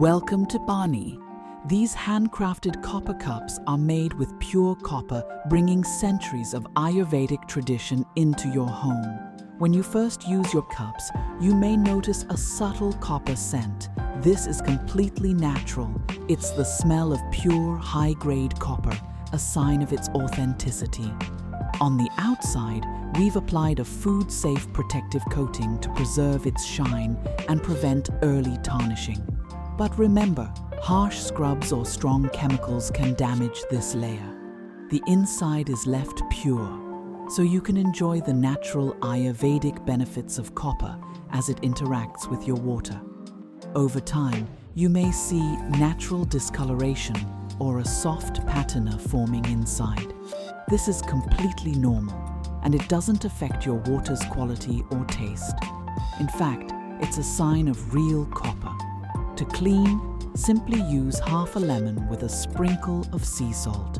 Welcome to Paani. These handcrafted copper cups are made with pure copper, bringing centuries of Ayurvedic tradition into your home. When you first use your cups, you may notice a subtle copper scent. This is completely natural. It's the smell of pure, high-grade copper, a sign of its authenticity. On the outside, we've applied a food-safe protective coating to preserve its shine and prevent early tarnishing. But remember, harsh scrubs or strong chemicals can damage this layer. The inside is left pure, so you can enjoy the natural Ayurvedic benefits of copper as it interacts with your water. Over time, you may see natural discoloration or a soft patina forming inside. This is completely normal, and it doesn't affect your water's quality or taste. In fact, it's a sign of real copper. To clean, simply use half a lemon with a sprinkle of sea salt.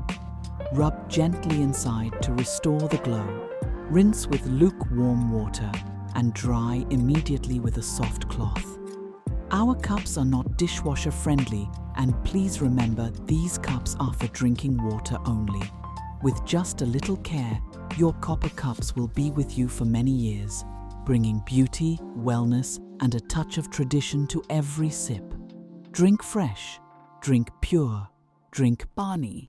Rub gently inside to restore the glow. Rinse with lukewarm water and dry immediately with a soft cloth. Our cups are not dishwasher friendly, and please remember these cups are for drinking water only. With just a little care, your copper cups will be with you for many years, bringing beauty, wellness, and a touch of tradition to every sip. Drink fresh, drink pure, drink Paani.